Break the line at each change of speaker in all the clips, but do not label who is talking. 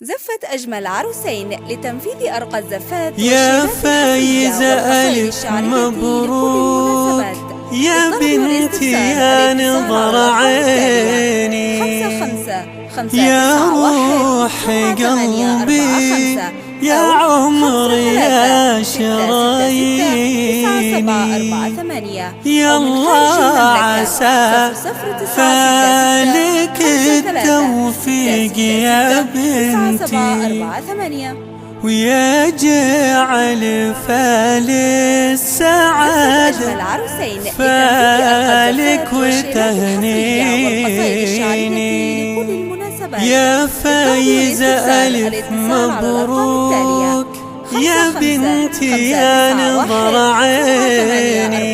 زفت أجمل عروسين لتنفيذ أرقى الزفات
يا فايزة ألف مبروك يا بنتي يا نظر عيني يا روح قلبي يا عمري يا شراييني يالله عسى فالك التوفيق يا بنتي ويا جعل فال السعادة فالك وتهنيني يا فايزة ألف مبروك يا بنتي يا نظر عيني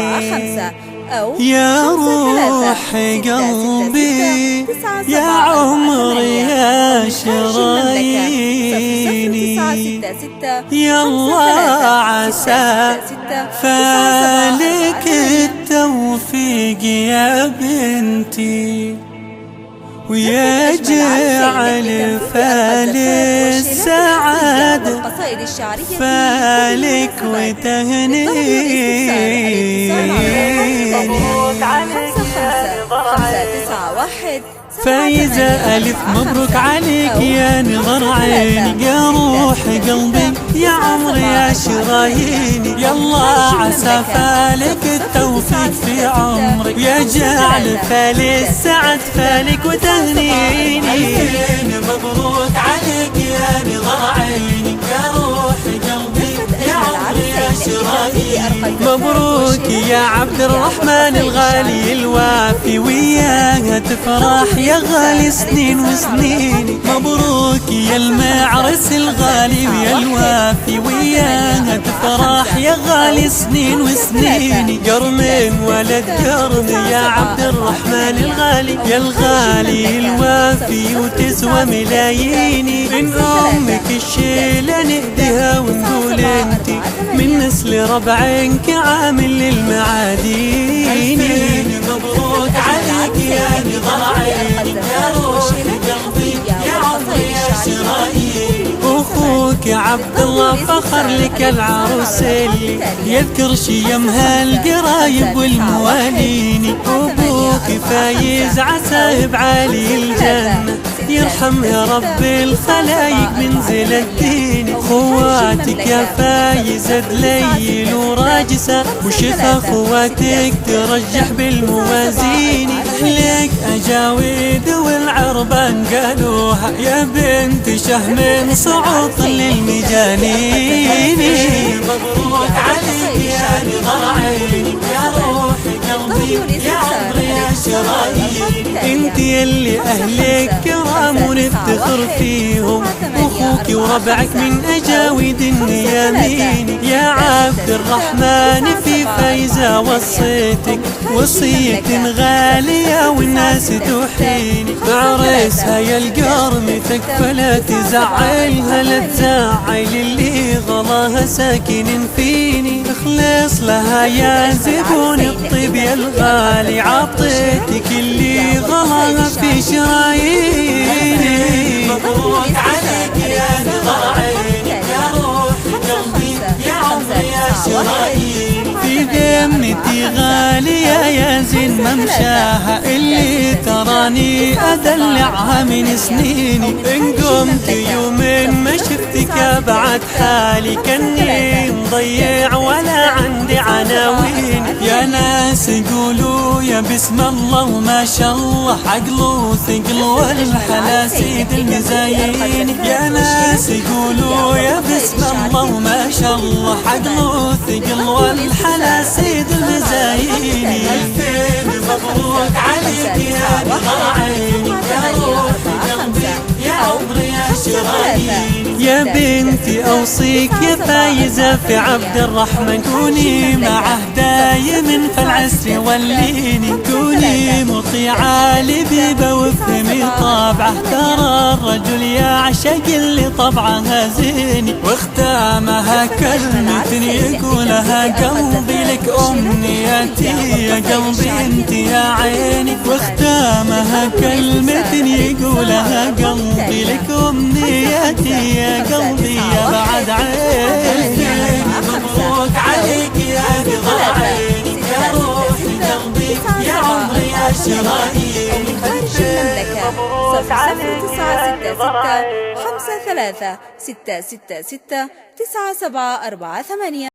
يا روح قلبي يا عمري يا شراييني يالله عسى فالك التوفيق يا بنتي ويا جعل فال السعادة فالك وتهنيني فايزة ألف مبروك عليك يا نظر عيني يا روح قلبي يا عمري يا شراييني يالله عسى فالك التوفيق في عمرك يا جعل فال السعد فالك وتهنيني مبروك عليك يا نظر عيني يا روح قلبي يا عمري يا شراييني مبروك يا عبد الرحمن الغالي الوافي وياها تفرح يا غالي سنين وسنين مبروك يا المعرس الغالي ويا الوافي وياها تفرح يا غالي سنين وسنين قرمين ولد قرم يا عبد الرحمن الغالي يا الغالي الوافي وتسوى ملاييني من امك الشيلة نهديها ونقول انتي من نسل ربعك عامل للمعادين مبروك عليك يا نظر عيني يا روح قلبي يا عمري يا شراييني اخوك عبد الله فخر لك العروس اللي يذكر شيمها القرايب والموالين ابوك فايز عسى بعالي الجنة يرحم يا رب الخلايق منزل الدين خواتك يا فايزة دليل وراجسة وشفا خواتك ترجح بالموازين لك أجاويد والعربان قالوها يا بنت شهم صعوط للمجانين مبروك عليك يا نظر عيني يا روح قلبي يا عمري يا شراييني انت يلي اهلك كرام ونفتخر فيهم اخوك وربعك من اجاويد النيامين يا عبد الرحمن في فايزة وصيتك وصية غالية والناس تحيني بعرسها يا القرم فلا تزعلها لا تزعل اللي غلاها ساكن فيني اخلص لها يا زبون الطيب يا الغالي عطيتك اللي غلاها في شراييني مبروك عليك يا نظر عيني يا روح قلبي يا عمري يا شراييني في ذمتي غالية يا زين ممشاها اللي تراني أدلعها من سنيني إن قمت يومين ما شفتك بعد حالي كني مضيع ولا عندي عناوين يا ناس قولوا يا بسم الله وما شاء الله عقله ثقل والحلاسيد المزايين يا ناس قولوا يا بسم الله وما شاء الله عقله ثقل والحلاسيد المزايين الفين مبروك عليك يا نظر عيني يا روح قلبي يا عمري يا شراييني يا بنتي أوصيك يا فايزة في عبد الرحمن، كوني معه دايم فالعسر وليني، كوني مطيعة لبيبة وافهمي طبعه، ترى الرجل يعشق اللي طبعها زيني، واختامها كلمة يقولها قلبي لك أمنيتي يا قلبي انت يا عيني، واختامها كلمة يقولها قلبي لك أمنيتي يا قلبي يا بعد عيني. مبروك عليك يا رضا عيني، يا روحي قلبي يا عمري يا شراييني،
خارج المملكة 0966 53 666 9748.